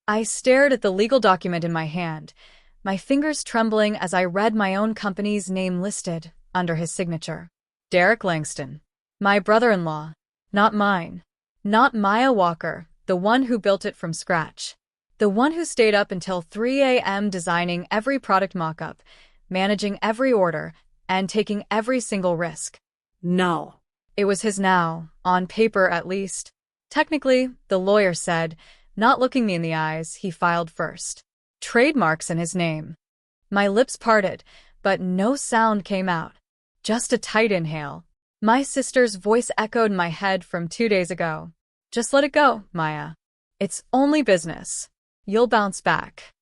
I stared at the legal document in my hand, my fingers trembling as I read my own company's name listed under his signature. Derek Langston. My brother-in-law. Not mine. Not Maya Walker, the one who built it from scratch. The one who stayed up until 3 a.m. designing every product mock-up, managing every order, and taking every single risk. No. It was his now, on paper at least. Technically, the lawyer said, not looking me in the eyes, he filed first. Trademarks in his name. My lips parted, but no sound came out. Just a tight inhale. My sister's voice echoed in my head from 2 days ago. Just let it go, Maya. It's only business. You'll bounce back.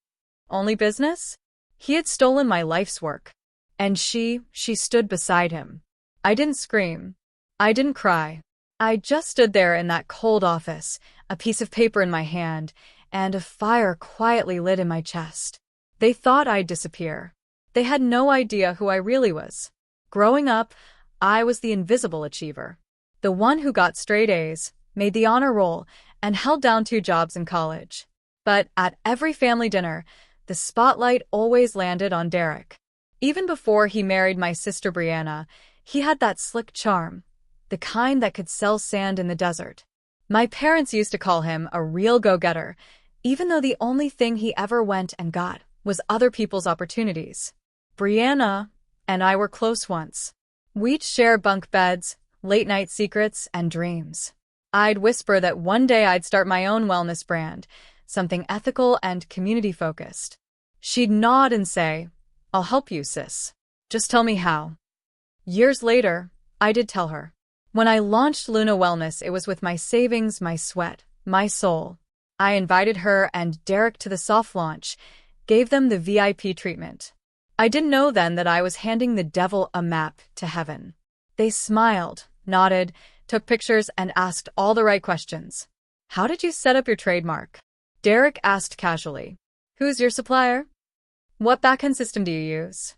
Only business? He had stolen my life's work. And she stood beside him. I didn't scream. I didn't cry. I just stood there in that cold office, a piece of paper in my hand, and a fire quietly lit in my chest. They thought I'd disappear. They had no idea who I really was. Growing up, I was the invisible achiever. The one who got straight A's, made the honor roll, and held down 2 jobs in college. But at every family dinner, the spotlight always landed on Derek. Even before he married my sister Brianna, he had that slick charm, the kind that could sell sand in the desert. My parents used to call him a real go-getter, even though the only thing he ever went and got was other people's opportunities. Brianna and I were close once. We'd share bunk beds, late-night secrets, and dreams. I'd whisper that one day I'd start my own wellness brand, something ethical and community-focused. She'd nod and say, I'll help you, sis. Just tell me how. Years later, I did tell her. When I launched Luna Wellness, it was with my savings, my sweat, my soul. I invited her and Derek to the soft launch, gave them the VIP treatment. I didn't know then that I was handing the devil a map to heaven. They smiled, nodded, took pictures, and asked all the right questions. How did you set up your trademark? Derek asked casually. Who's your supplier? What backend system do you use?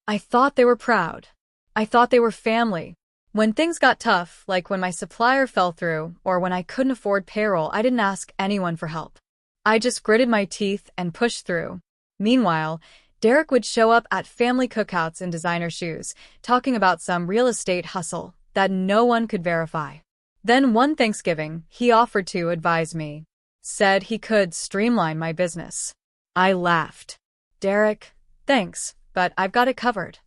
I thought they were proud. I thought they were family. When things got tough, like when my supplier fell through or when I couldn't afford payroll, I didn't ask anyone for help. I just gritted my teeth and pushed through. Meanwhile, Derek would show up at family cookouts in designer shoes, talking about some real estate hustle that no one could verify. Then one Thanksgiving, he offered to advise me. Said he could streamline my business. I laughed. Derek, thanks, but I've got it covered.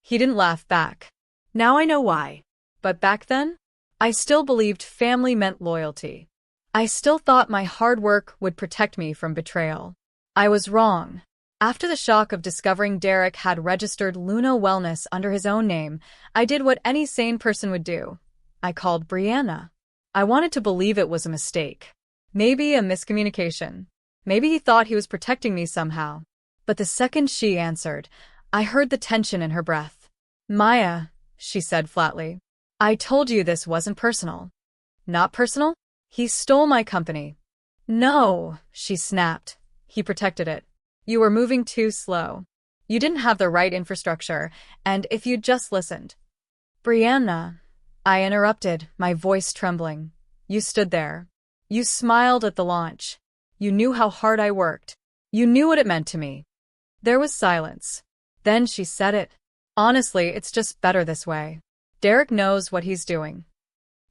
He didn't laugh back. Now I know why. But back then, I still believed family meant loyalty. I still thought my hard work would protect me from betrayal. I was wrong. After the shock of discovering Derek had registered Luna Wellness under his own name, I did what any sane person would do. I called Brianna. I wanted to believe it was a mistake. Maybe a miscommunication. Maybe he thought he was protecting me somehow. But the second she answered, I heard the tension in her breath. Maya, she said flatly, I told you this wasn't personal. Not personal? He stole my company. No, she snapped. He protected it. You were moving too slow. You didn't have the right infrastructure, and if you'd just listened. Brianna, I interrupted, my voice trembling. You stood there. You smiled at the launch. You knew how hard I worked. You knew what it meant to me. There was silence. Then she said it. Honestly, it's just better this way. Derek knows what he's doing.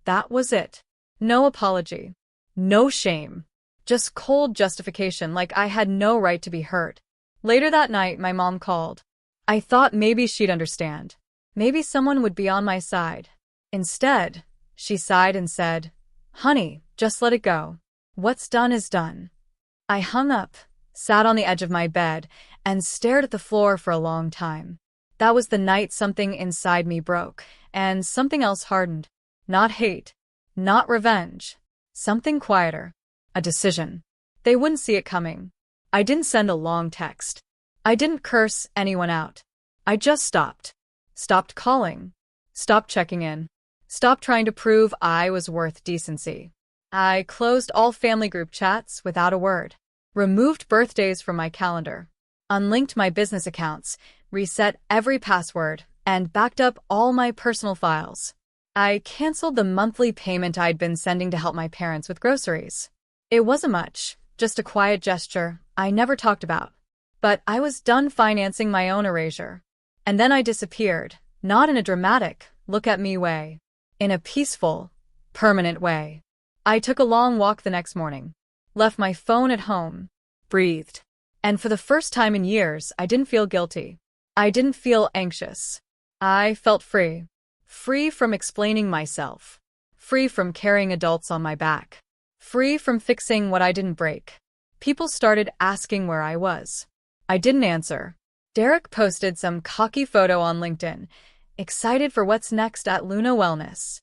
That was it. No apology. No shame. Just cold justification, like I had no right to be hurt. Later that night, my mom called. I thought maybe she'd understand. Maybe someone would be on my side. Instead, she sighed and said, Honey, just let it go. What's done is done. I hung up, sat on the edge of my bed, and stared at the floor for a long time. That was the night something inside me broke, and something else hardened. Not hate, not revenge. Something quieter. A decision. They wouldn't see it coming. I didn't send a long text. I didn't curse anyone out. I just stopped. Stopped calling. Stopped checking in. Stopped trying to prove I was worth decency. I closed all family group chats without a word. Removed birthdays from my calendar. Unlinked my business accounts. Reset every password. And backed up all my personal files. I canceled the monthly payment I'd been sending to help my parents with groceries. It wasn't much, just a quiet gesture I never talked about. But I was done financing my own erasure. And then I disappeared, not in a dramatic, look-at-me way. In a peaceful, permanent way. I took a long walk the next morning. Left my phone at home. Breathed. And for the first time in years, I didn't feel guilty. I didn't feel anxious. I felt free. Free from explaining myself. Free from carrying adults on my back. Free from fixing what I didn't break. People started asking where I was. I didn't answer. Derek posted some cocky photo on LinkedIn, excited for what's next at Luna Wellness.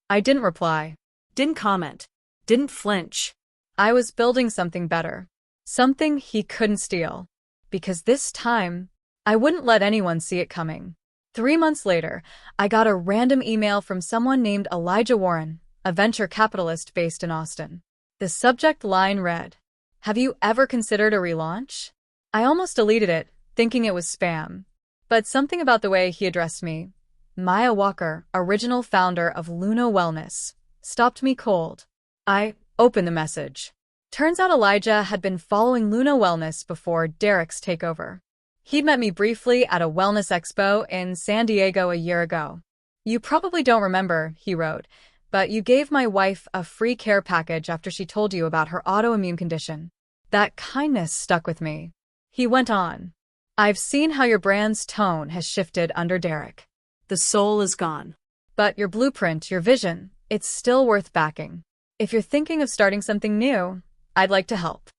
I didn't reply. Didn't comment. Didn't flinch. I was building something better. Something he couldn't steal. Because this time, I wouldn't let anyone see it coming. 3 months later, I got a random email from someone named Elijah Warren, a venture capitalist based in Austin. The subject line read, "Have you ever considered a relaunch?" I almost deleted it, thinking it was spam. But something about the way he addressed me, Maya Walker, original founder of Luna Wellness, stopped me cold. I opened the message. Turns out Elijah had been following Luna Wellness before Derek's takeover. He'd met me briefly at a wellness expo in San Diego a year ago. "You probably don't remember," he wrote, "but you gave my wife a free care package after she told you about her autoimmune condition. That kindness stuck with me." He went on, "I've seen how your brand's tone has shifted under Derek. The soul is gone. But your blueprint, your vision, it's still worth backing. If you're thinking of starting something new, I'd like to help."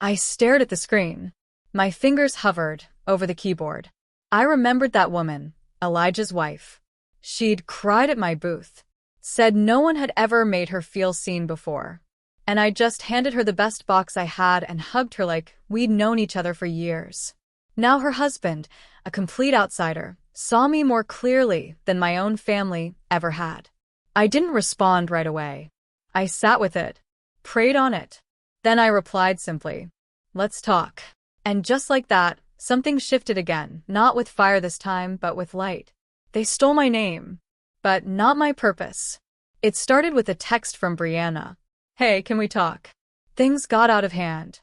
I stared at the screen. My fingers hovered over the keyboard. I remembered that woman, Elijah's wife. She'd cried at my booth, said no one had ever made her feel seen before. And I just handed her the best box I had and hugged her like we'd known each other for years. Now her husband, a complete outsider, saw me more clearly than my own family ever had. I didn't respond right away. I sat with it, prayed on it. Then I replied simply, "Let's talk." And just like that, something shifted again, not with fire this time, but with light. They stole my name, but not my purpose. It started with a text from Brianna. "Hey, can we talk?" Things got out of hand.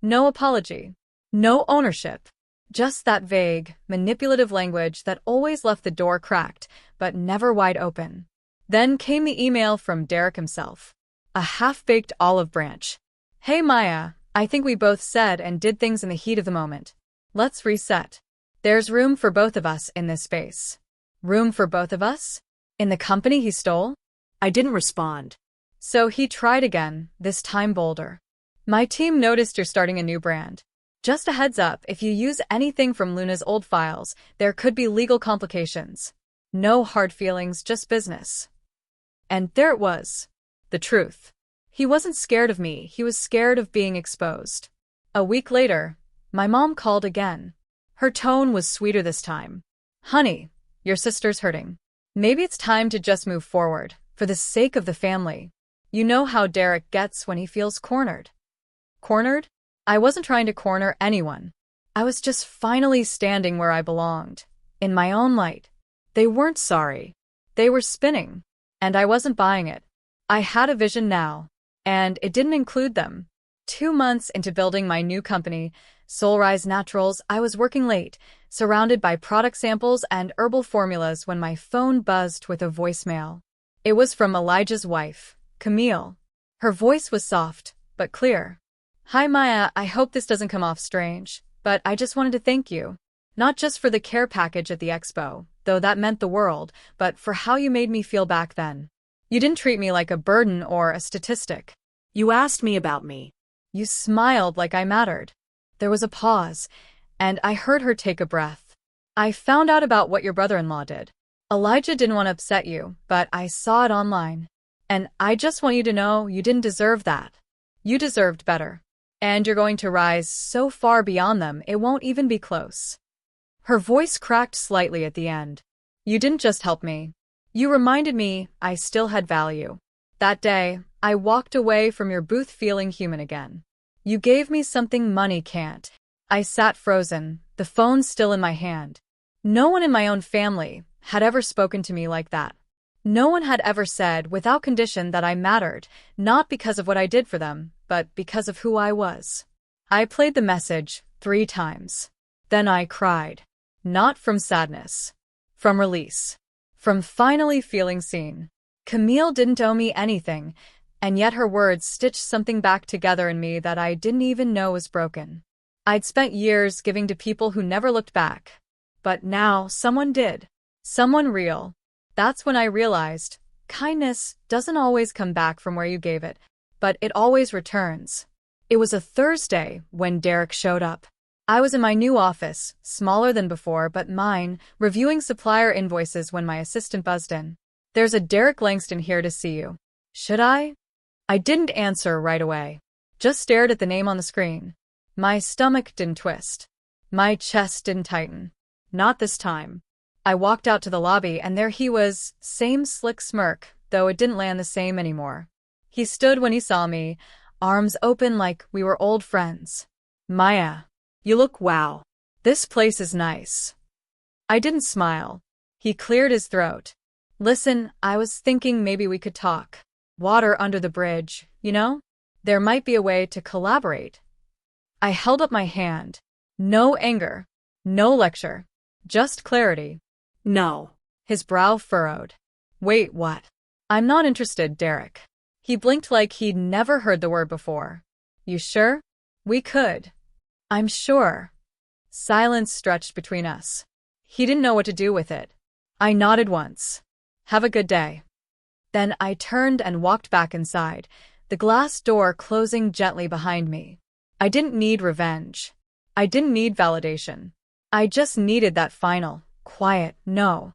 No apology. No ownership. Just that vague, manipulative language that always left the door cracked, but never wide open. Then came the email from Derek himself. A half-baked olive branch. "Hey Maya, I think we both said and did things in the heat of the moment. Let's reset. There's room for both of us in this space." Room for both of us? In the company he stole? I didn't respond. So he tried again, this time bolder. "My team noticed you're starting a new brand. Just a heads up, if you use anything from Luna's old files, there could be legal complications. No hard feelings, just business." And there it was. The truth. He wasn't scared of me, he was scared of being exposed. A week later, my mom called again. Her tone was sweeter this time. "Honey, your sister's hurting. Maybe it's time to just move forward, for the sake of the family. You know how Derek gets when he feels cornered." Cornered? I wasn't trying to corner anyone. I was just finally standing where I belonged, in my own light. They weren't sorry. They were spinning, and I wasn't buying it. I had a vision now, and it didn't include them. 2 months into building my new company, Soulrise Naturals, I was working late, surrounded by product samples and herbal formulas when my phone buzzed with a voicemail. It was from Elijah's wife, Camille. Her voice was soft, but clear. "Hi Maya, I hope this doesn't come off strange, but I just wanted to thank you. Not just for the care package at the expo, though that meant the world, but for how you made me feel back then. You didn't treat me like a burden or a statistic. You asked me about me. You smiled like I mattered." There was a pause, and I heard her take a breath. "I found out about what your brother-in-law did. Elijah didn't want to upset you, but I saw it online. And I just want you to know you didn't deserve that. You deserved better. And you're going to rise so far beyond them it won't even be close." Her voice cracked slightly at the end. "You didn't just help me. You reminded me I still had value. That day, I walked away from your booth feeling human again. You gave me something money can't." I sat frozen, the phone still in my hand. No one in my own family had ever spoken to me like that. No one had ever said without condition that I mattered, not because of what I did for them, but because of who I was. I played the message 3 times. Then I cried. Not from sadness. From release. From finally feeling seen. Camille didn't owe me anything, and yet her words stitched something back together in me that I didn't even know was broken. I'd spent years giving to people who never looked back. But now someone did. Someone real. That's when I realized, kindness doesn't always come back from where you gave it, but it always returns. It was a Thursday when Derek showed up. I was in my new office, smaller than before but mine, reviewing supplier invoices when my assistant buzzed in. "There's a Derek Langston here to see you." Should I? I didn't answer right away. Just stared at the name on the screen. My stomach didn't twist. My chest didn't tighten. Not this time. I walked out to the lobby and there he was, same slick smirk, though it didn't land the same anymore. He stood when he saw me, arms open like we were old friends. "Maya, you look wow. This place is nice." I didn't smile. He cleared his throat. "Listen, I was thinking maybe we could talk. Water under the bridge, you know? There might be a way to collaborate." I held up my hand. No anger. No lecture. Just clarity. "No." His brow furrowed. "Wait, what?" "I'm not interested, Derek." He blinked like he'd never heard the word before. "You sure?" "We could." "I'm sure." Silence stretched between us. He didn't know what to do with it. I nodded once. "Have a good day." Then I turned and walked back inside, the glass door closing gently behind me. I didn't need revenge. I didn't need validation. I just needed that final, quiet no.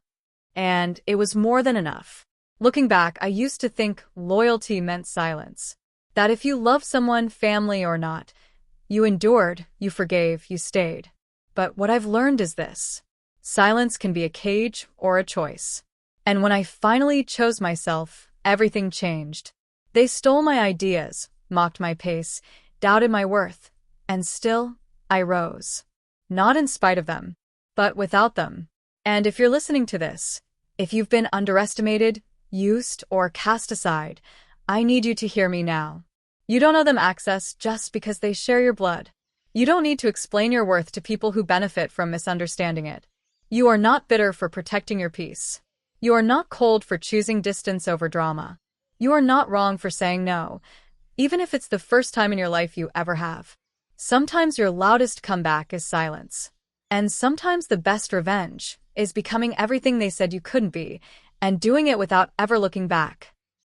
And it was more than enough. Looking back, I used to think loyalty meant silence. That if you loved someone, family or not, you endured, you forgave, you stayed. But what I've learned is this. Silence can be a cage or a choice. And when I finally chose myself, everything changed. They stole my ideas, mocked my pace, doubted my worth, and still, I rose. Not in spite of them, but without them. And if you're listening to this, if you've been underestimated, used, or cast aside, I need you to hear me now. You don't owe them access just because they share your blood. You don't need to explain your worth to people who benefit from misunderstanding it. You are not bitter for protecting your peace. You are not cold for choosing distance over drama. You are not wrong for saying no, even if it's the first time in your life you ever have. Sometimes your loudest comeback is silence. And sometimes the best revenge is becoming everything they said you couldn't be, and doing it without ever looking back.